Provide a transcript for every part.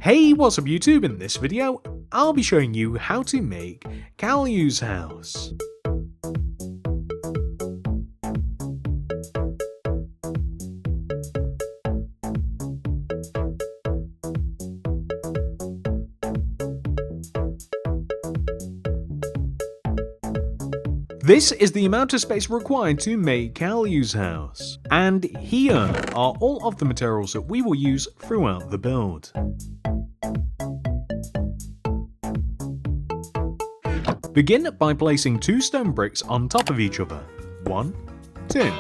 Hey, what's up YouTube? In this video, I'll be showing you how to make Caillou's house. This is the amount of space required to make Caillou's house, and here are all of the materials that we will use throughout the build. Begin by placing 2 stone bricks on top of each other, 1, 2.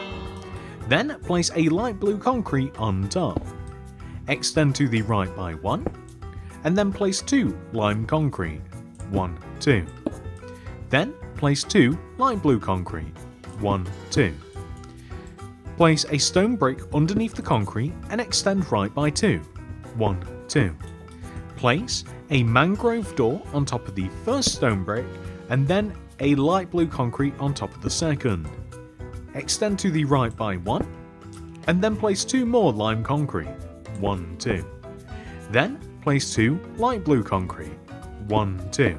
Then place a light blue concrete on top. Extend to the right by 1, and then place 2 lime concrete, 1, 2. Then place 2 light blue concrete, 1, 2. Place a stone brick underneath the concrete and extend right by 2, 1, 2. Place a mangrove door on top of the first stone brick and then a light blue concrete on top of the second. Extend to the right by 1 and then place 2 more lime concrete, 1, 2. Then place 2 light blue concrete, 1, 2.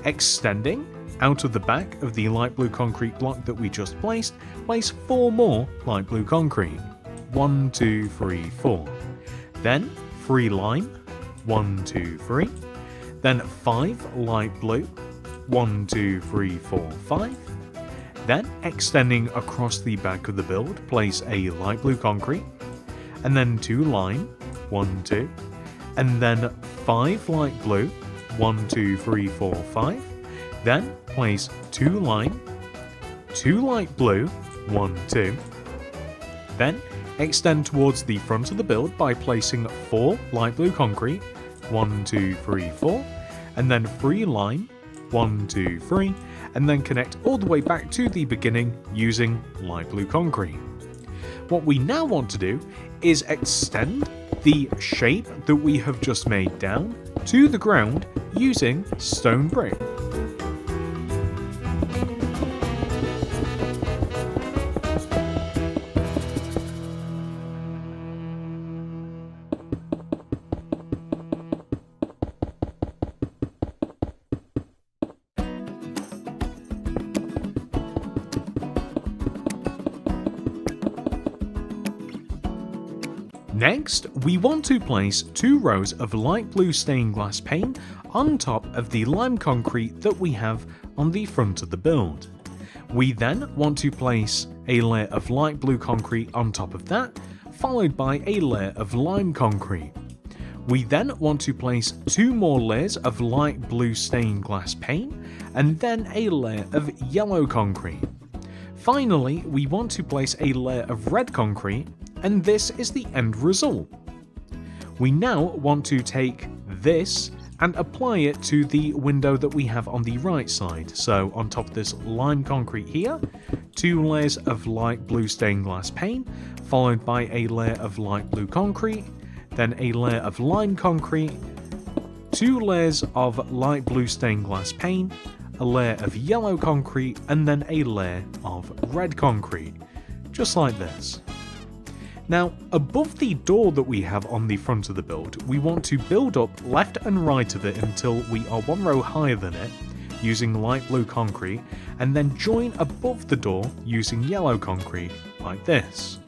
Extending out of the back of the light blue concrete block that we just placed, place 4 more light blue concrete, 1, 2, 3, 4. Then 3 lime, 1, 2, 3. Then 5 light blue, 1, 2, 3, 4, 5. Then extending across the back of the build, place a light blue concrete, and then 2 lime, 1, 2, and then 5 light blue, 1, 2, 3, 4, 5. Then place 2 lime, 2 light blue, 1, 2. Then extend towards the front of the build by placing 4 light blue concrete, 1, 2, 3, 4, and then 3 lime, 1, 2, 3, and then connect all the way back to the beginning using light blue concrete. What we now want to do is extend the shape that we have just made down to the ground using stone brick. Next, we want to place 2 rows of light blue stained glass pane on top of the lime concrete that we have on the front of the build. We then want to place a layer of light blue concrete on top of that, followed by a layer of lime concrete. We then want to place 2 more layers of light blue stained glass pane, and then a layer of yellow concrete. Finally, we want to place a layer of red concrete, and this is the end result. We now want to take this and apply it to the window that we have on the right side. So on top of this lime concrete here, 2 layers of light blue stained glass pane, followed by a layer of light blue concrete, then a layer of lime concrete, 2 layers of light blue stained glass pane, a layer of yellow concrete, and then a layer of red concrete, just like this. Now, above the door that we have on the front of the build, we want to build up left and right of it until we are 1 row higher than it, using light blue concrete, and then join above the door using yellow concrete, like this.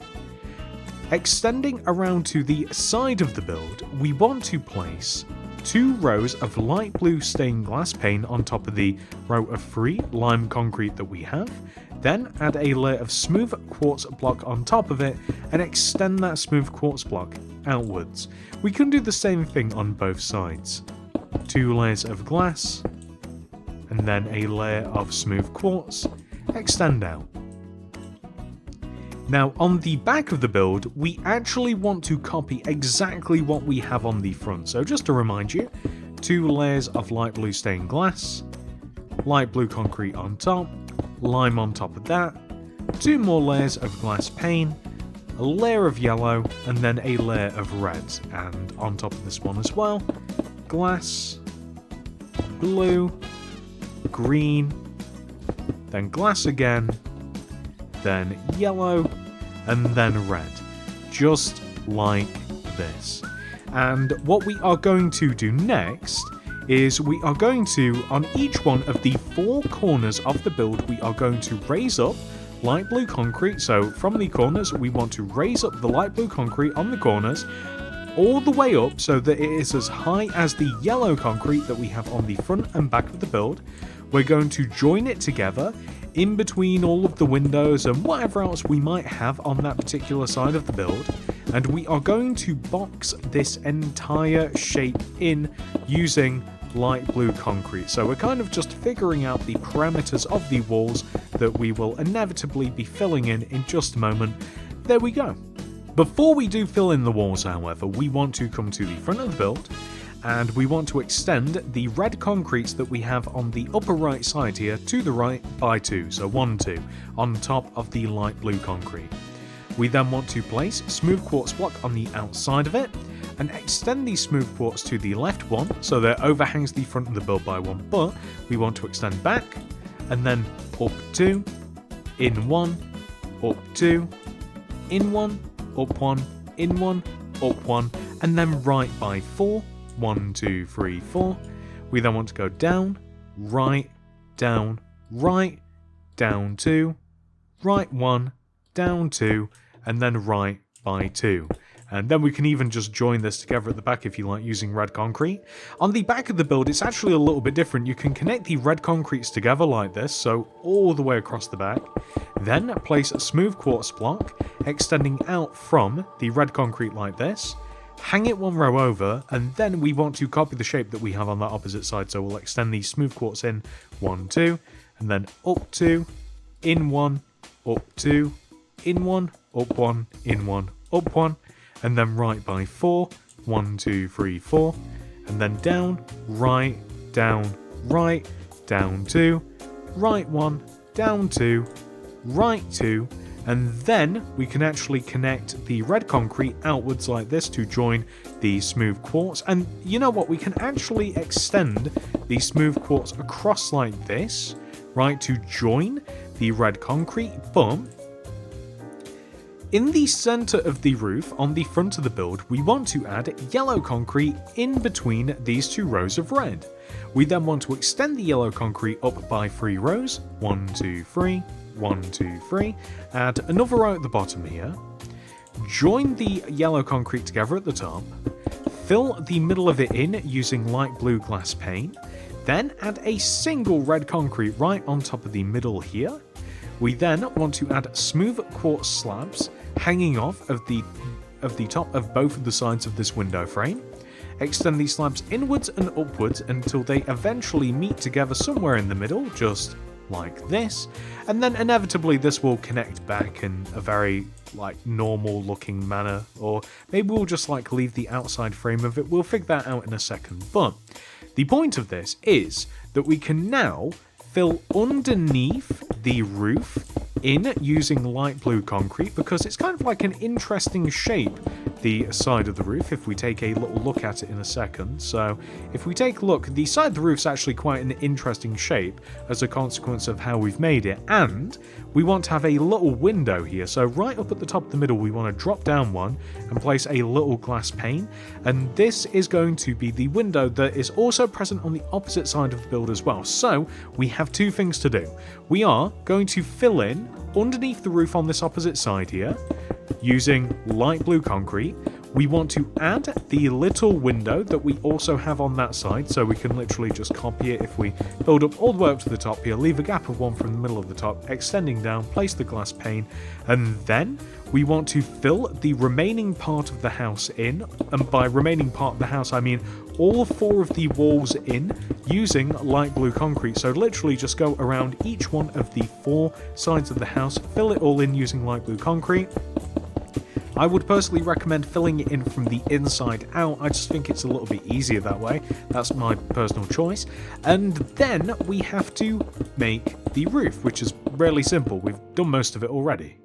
Extending around to the side of the build, we want to place 2 rows of light blue stained glass pane on top of the row of 3 lime concrete that we have, then add a layer of smooth quartz block on top of it and extend that smooth quartz block outwards. We can do the same thing on both sides. 2 layers of glass, and then a layer of smooth quartz, extend out. Now on the back of the build, we actually want to copy exactly what we have on the front. So just to remind you, 2 layers of light blue stained glass, light blue concrete on top, lime on top of that, 2 more layers of glass pane, a layer of yellow, and then a layer of red. And on top of this one as well, glass, blue, green, then glass again, then yellow, and then red, just like this. And what we are going to do next is we are going to, on each one of the 4 corners of the build, we are going to raise up light blue concrete. So from the corners, we want to raise up the light blue concrete on the corners all the way up so that it is as high as the yellow concrete that we have on the front and back of the build. We're going to join it together in between all of the windows and whatever else we might have on that particular side of the build. And we are going to box this entire shape in using light blue concrete. So we're kind of just figuring out the parameters of the walls that we will inevitably be filling in just a moment. There we go. Before we do fill in the walls, however, we want to come to the front of the build and we want to extend the red concretes that we have on the upper right side here to the right by 2, so 1, 2, on top of the light blue concrete. We then want to place smooth quartz block on the outside of it and extend these smooth quartz to the left one so that it overhangs the front of the build by 1, but we want to extend back and then up 2, in 1, up 2, in 1, up 1, in 1, up 1, and then right by 4, 1, 2, 3, 4. We then want to go down, right, down, right, down 2, right 1, down 2, and then right by 2. And then we can even just join this together at the back if you like, using red concrete. On the back of the build, it's actually a little bit different. You can connect the red concretes together like this, so all the way across the back. Then place a smooth quartz block, extending out from the red concrete like this. Hang it 1 row over, and then we want to copy the shape that we have on that opposite side. So we'll extend the smooth quartz in 1, 2, and then up 2, in 1, up 2, in 1, up 1, in 1, up 1. And then right by 4, 1, 2, 3, 4, and then down, right, down 2, right 1, down 2, right 2, and then we can actually connect the red concrete outwards like this to join the smooth quartz. And you know what, we can actually extend the smooth quartz across like this, right, to join the red concrete, but in the center of the roof, on the front of the build, we want to add yellow concrete in between these 2 rows of red. We then want to extend the yellow concrete up by 3 rows, 1, 2, 3, 1, 2, 3, add another row at the bottom here, join the yellow concrete together at the top, fill the middle of it in using light blue glass pane, then add a single red concrete right on top of the middle here. We then want to add smooth quartz slabs hanging off of the top of both of the sides of this window frame. Extend these slabs inwards and upwards until they eventually meet together somewhere in the middle, just like this. And then inevitably this will connect back in a very normal looking manner, or maybe we'll just leave the outside frame of it. We'll figure that out in a second. But the point of this is that we can now fill underneath the roof in using light blue concrete, because it's kind of like an interesting shape, the side of the roof, if we take a little look at it in a second. So if we take a look, the side of the roof's actually quite an interesting shape as a consequence of how we've made it, and we want to have a little window here. So right up at the top of the middle, we want to drop down one and place a little glass pane, and this is going to be the window that is also present on the opposite side of the build as well. So we have 2 things to do. We are going to fill in underneath the roof on this opposite side here using light blue concrete. We want to add the little window that we also have on that side, so we can literally just copy it. If we build up all the way up to the top here, leave a gap of 1 from the middle of the top, extending down, place the glass pane, and then we want to fill the remaining part of the house in, and by remaining part of the house I mean all 4 of the walls in, using light blue concrete. So literally just go around each one of the 4 sides of the house, fill it all in using light blue concrete. I would personally recommend filling it in from the inside out. I just think it's a little bit easier that way. That's my personal choice. And then we have to make the roof, which is really simple. We've done most of it already.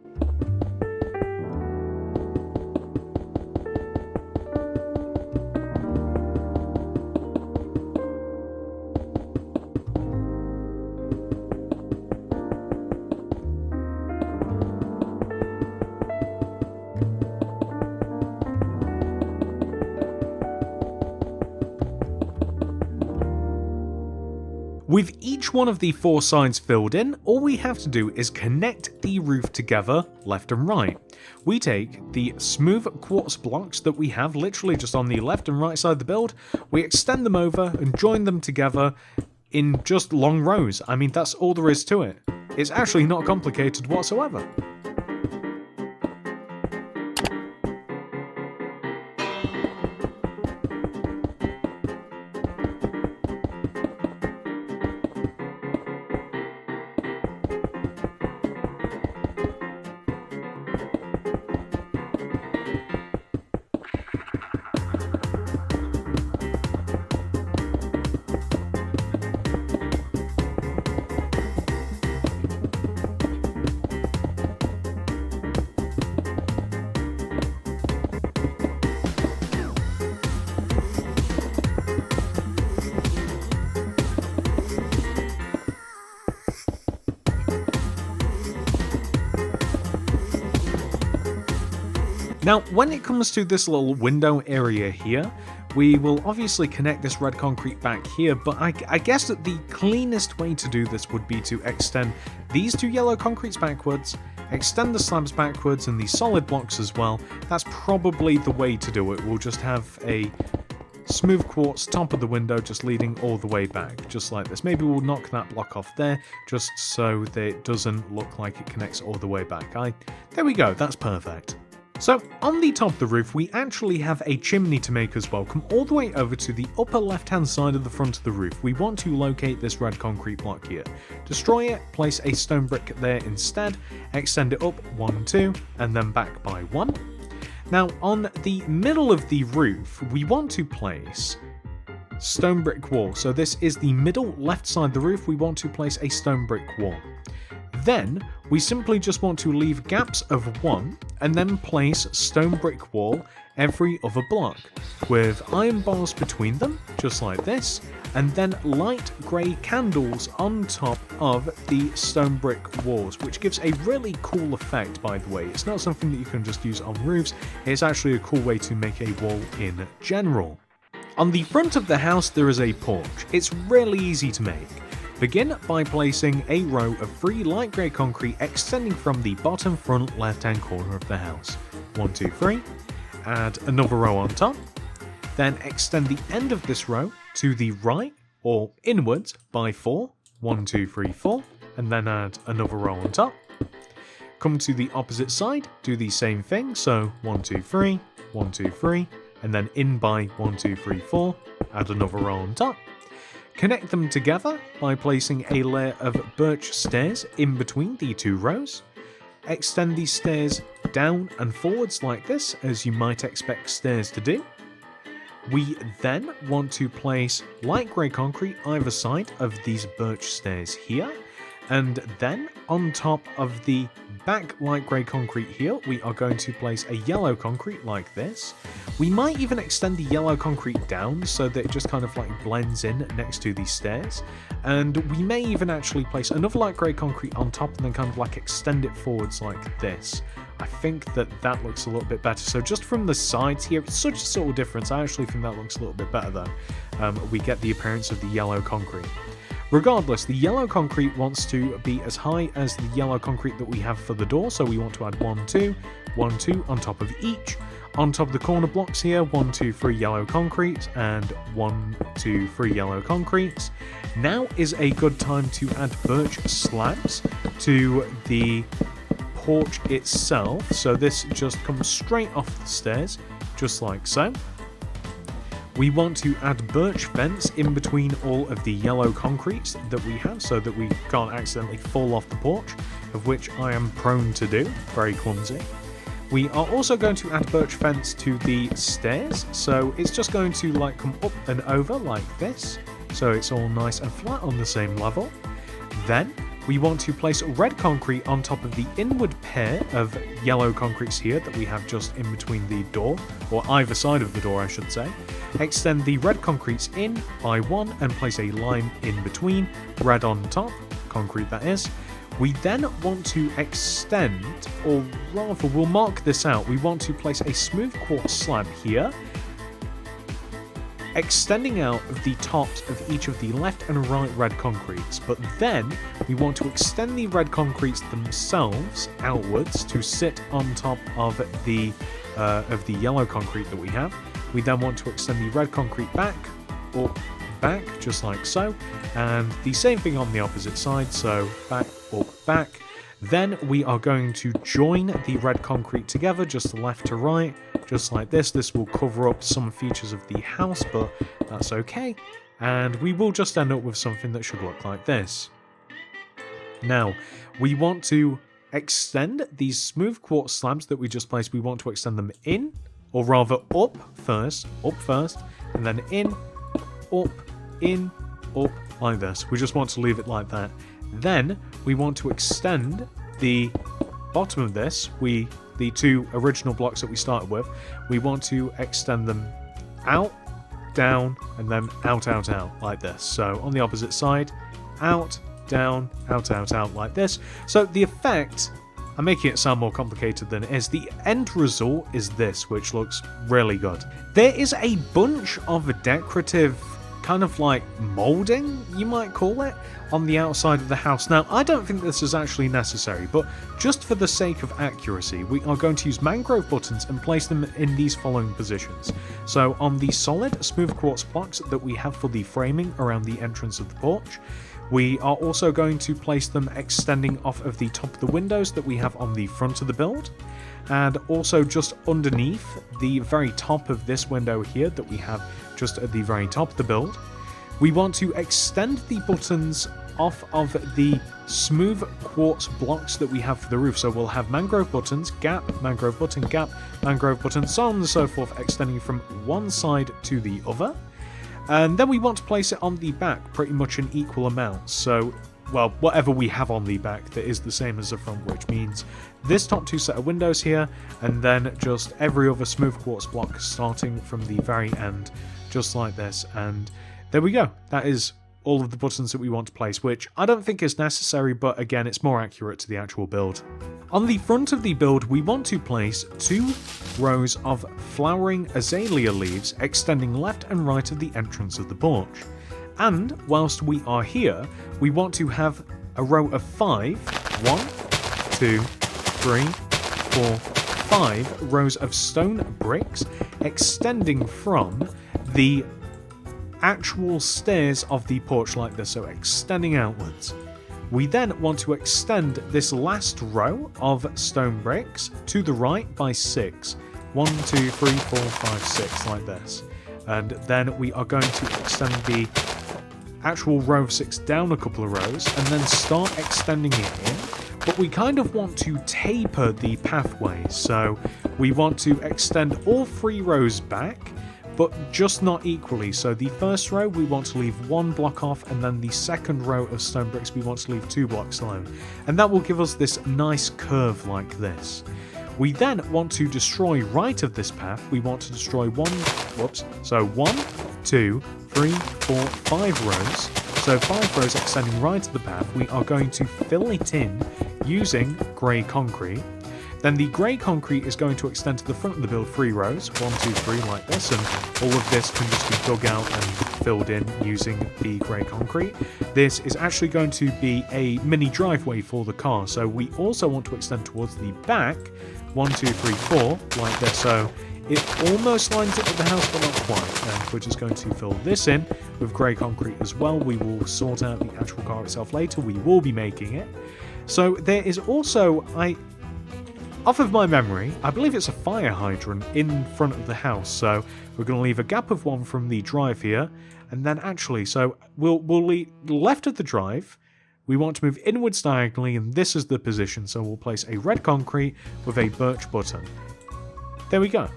With each one of the 4 sides filled in, all we have to do is connect the roof together left and right. We take the smooth quartz blocks that we have literally just on the left and right side of the build, we extend them over and join them together in just long rows. I mean, that's all there is to it. It's actually not complicated whatsoever. Now, when it comes to this little window area here, we will obviously connect this red concrete back here, but I guess that the cleanest way to do this would be to extend these 2 yellow concretes backwards, extend the slabs backwards and the solid blocks as well. That's probably the way to do it. We'll just have a smooth quartz top of the window just leading all the way back, just like this. Maybe we'll knock that block off there, just so that it doesn't look like it connects all the way back. There we go, that's perfect. So on the top of the roof, we actually have a chimney to make as well. Come all the way over to the upper left-hand side of the front of the roof. We want to locate this red concrete block here. Destroy it, place a stone brick there instead, extend it up 1, 2, and then back by 1. Now on the middle of the roof, we want to place stone brick wall. So this is the middle left side of the roof. We want to place a stone brick wall. Then we simply just want to leave gaps of 1 and then place stone brick wall every other block with iron bars between them, just like this, and then light grey candles on top of the stone brick walls, which gives a really cool effect, by the way. It's not something that you can just use on roofs, it's actually a cool way to make a wall in general. On the front of the house there is a porch. It's really easy to make. Begin by placing a row of 3 light grey concrete extending from the bottom front left hand corner of the house. 1, 2, 3. Add another row on top. Then extend the end of this row to the right or inwards by 4. 1, 2, 3, 4. And then add another row on top. Come to the opposite side, do the same thing. So 1, 2, 3, 1, 2, 3. And then in by 1, 2, 3, 4. Add another row on top. Connect them together by placing a layer of birch stairs in between the 2 rows. Extend these stairs down and forwards like this, as you might expect stairs to do. We then want to place light grey concrete either side of these birch stairs here, and then on top of the back light grey concrete here, we are going to place a yellow concrete like this. We might even extend the yellow concrete down so that it just kind of like blends in next to these stairs. And we may even actually place another light grey concrete on top and then kind of like extend it forwards like this. I think that looks a little bit better. So just from the sides here, it's such a subtle difference. I actually think that looks a little bit better though. We get the appearance of the yellow concrete. Regardless, the yellow concrete wants to be as high as the yellow concrete that we have for the door, so we want to add 1, 2, 1, 2 on top of each. On top of the corner blocks here, 1, 2, 3 yellow concrete and 1, 2, 3 yellow concretes. Now is a good time to add birch slabs to the porch itself, so this just comes straight off the stairs, just like so. We want to add birch fence in between all of the yellow concretes that we have so that we can't accidentally fall off the porch, of which I am prone to do, very clumsy. We are also going to add birch fence to the stairs, so it's just going to like come up and over like this, so it's all nice and flat on the same level. Then we want to place red concrete on top of the inward pair of yellow concretes here that we have just in between the door, or either side of the door I should say. Extend the red concretes in by 1 and place a line in between, red on top, concrete that is. We then want to extend, or rather we'll mark this out, we want to place a smooth quartz slab here, extending out of the tops of each of the left and right red concretes, but then we want to extend the red concretes themselves outwards to sit on top of the yellow concrete that we have. We then want to extend the red concrete back, up, back, just like so, and the same thing on the opposite side, so back, up, back. Then we are going to join the red concrete together, just left to right, just like this. This will cover up some features of the house, but that's okay. And we will just end up with something that should look like this. Now, we want to extend these smooth quartz slabs that we just placed. We want to extend them in, or rather up first, and then in, up, like this. We just want to leave it like that. Then we want to extend the bottom of this, the two original blocks that we started with, we want to extend them out, down, and then out, like this. So on the opposite side, out, down, out, like this. So the effect, I'm making it sound more complicated than it is, the end result is this, which looks really good. There is a bunch of decorative kind of like molding, you might call it, on the outside of the house. Now, I don't think this is actually necessary, but just for the sake of accuracy, we are going to use mangrove buttons and place them in these following positions. So on the solid smooth quartz blocks that we have for the framing around the entrance of the porch, we are also going to place them extending off of the top of the windows that we have on the front of the build, and also just underneath the very top of this window here that we have just at the very top of the build. We want to extend the buttons off of the smooth quartz blocks that we have for the roof. So we'll have mangrove buttons, gap, mangrove button, gap, mangrove button, so on and so forth, extending from one side to the other. And then we want to place it on the back pretty much in equal amounts. So, well, whatever we have on the back that is the same as the front, which means this top two set of windows here, and then just every other smooth quartz block starting from the very end, just like this. And there we go. That is all of the buttons that we want to place, which I don't think is necessary, but again, it's more accurate to the actual build. On the front of the build, we want to place 2 rows of flowering azalea leaves extending left and right of the entrance of the porch. And whilst we are here, we want to have a row of 5, 1, 2, 3, 4, 5 rows of stone bricks extending from the actual stairs of the porch like this, so extending outwards. We then want to extend this last row of stone bricks to the right by 6. 1, 2, 3, 4, 5, 6, like this. And then we are going to extend the actual row of 6 down a couple of rows and then start extending it in. But we kind of want to taper the pathway, so we want to extend all 3 rows back, but just not equally. So the first row we want to leave 1 block off, and then the second row of stone bricks we want to leave 2 blocks alone. And that will give us this nice curve like this. We then want to destroy right of this path. We want to destroy 1, 2, 3, 4, 5 rows. So 5 rows extending right of the path. We are going to fill it in using grey concrete. Then the grey concrete is going to extend to the front of the build 3 rows, 1, 2, 3 like this, and all of this can just be dug out and filled in using the grey concrete. This is actually going to be a mini driveway for the car, so we also want to extend towards the back, 1, 2, 3, 4 like this, so it almost lines up with the house but not quite, and we're just going to fill this in with grey concrete as well. We will sort out the actual car itself later, we will be making it. So there is also, off of my memory, I believe it's a fire hydrant in front of the house, so we're going to leave a gap of 1 from the drive here, and then actually, so we'll leave left of the drive, we want to move inwards diagonally, and this is the position, so we'll place a red concrete with a birch button. There we go.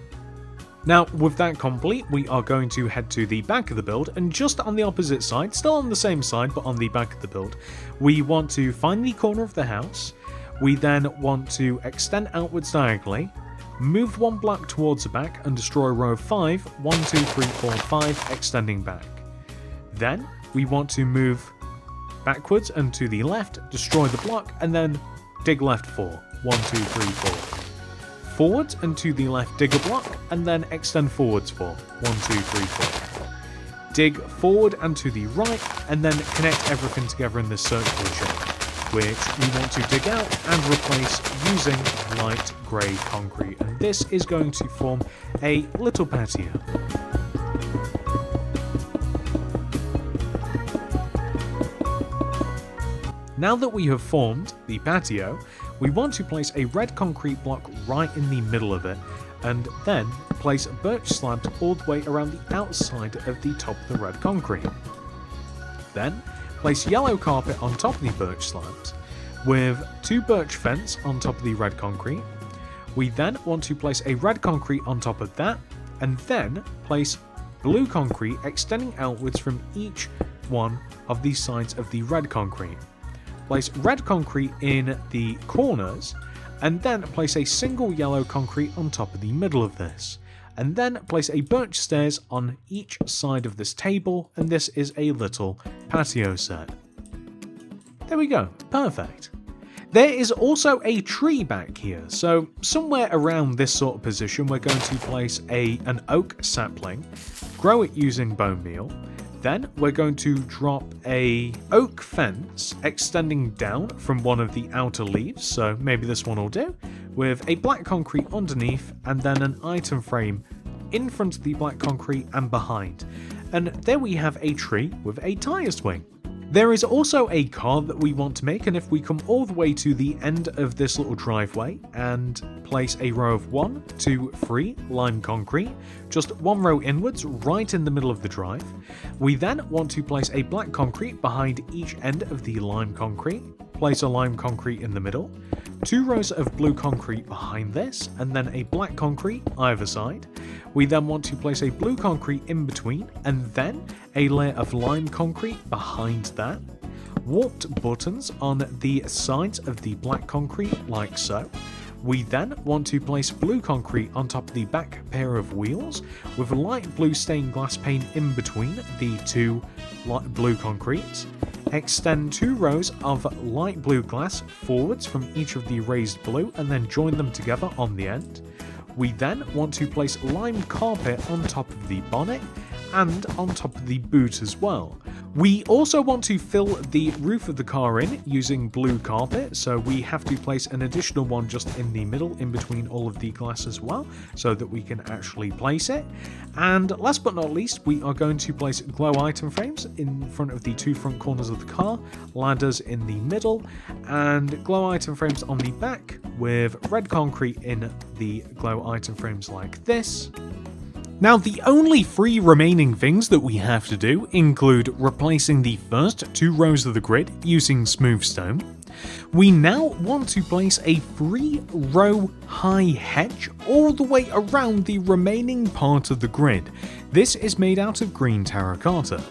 Now, with that complete, we are going to head to the back of the build, and just on the opposite side, still on the same side, but on the back of the build, we want to find the corner of the house. We then want to extend outwards diagonally, move 1 block towards the back and destroy row of 5, 1, 2, 3, 4, 5, extending back. Then we want to move backwards and to the left, destroy the block, and then dig left 4, 1, 2, 3, 4. Forwards and to the left dig a block, and then extend forwards 4, 1, 2, 3, 4. dig forward and to the right, and then connect everything together in this circular shape, which we want to dig out and replace using light grey concrete. And this is going to form a little patio. Now that we have formed the patio, we want to place a red concrete block right in the middle of it, and then place birch slabs all the way around the outside of the top of the red concrete. Then place yellow carpet on top of the birch slabs, with 2 birch fence on top of the red concrete. We then want to place a red concrete on top of that, and then place blue concrete extending outwards from each one of the sides of the red concrete. Place red concrete in the corners, and then place a single yellow concrete on top of the middle of this. And then place a birch stairs on each side of this table, and this is a little patio set. There we go, perfect. There is also a tree back here, so somewhere around this sort of position we're going to place an oak sapling, grow it using bone meal. Then we're going to drop a oak fence extending down from one of the outer leaves, so maybe this one will do, with a black concrete underneath, and then an item frame in front of the black concrete and behind. And there we have a tree with a tyre swing. There is also a car that we want to make, and if we come all the way to the end of this little driveway and place a row of 1, 2, 3 lime concrete, just 1 row inwards right in the middle of the drive, we then want to place a black concrete behind each end of the lime concrete, place a lime concrete in the middle, 2 rows of blue concrete behind this, and then a black concrete either side. We then want to place a blue concrete in between, and then a layer of lime concrete behind that. Warped buttons on the sides of the black concrete, like so. We then want to place blue concrete on top of the back pair of wheels, with a light blue stained glass pane in between the 2 light blue concretes. Extend 2 rows of light blue glass forwards from each of the raised blue, and then join them together on the end. We then want to place lime carpet on top of the bonnet and on top of the boot as well. We also want to fill the roof of the car in using blue carpet, so we have to place an additional one just in the middle in between all of the glass as well, so that we can actually place it. And last but not least, we are going to place glow item frames in front of the 2 front corners of the car, ladders in the middle, and glow item frames on the back with red concrete in the glow item frames like this. Now, the only 3 remaining things that we have to do include replacing the first 2 rows of the grid using smooth stone. We now want to place a 3-row high hedge all the way around the remaining part of the grid. This is made out of green terracotta.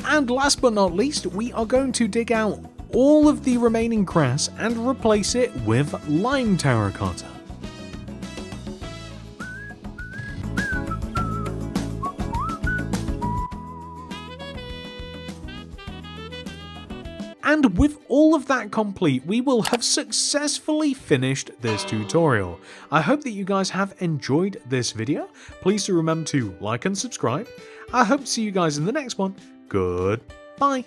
And last but not least, we are going to dig out all of the remaining grass and replace it with lime terracotta. And with all of that complete, we will have successfully finished this tutorial. I hope that you guys have enjoyed this video. Please do remember to like and subscribe. I hope to see you guys in the next one. Goodbye.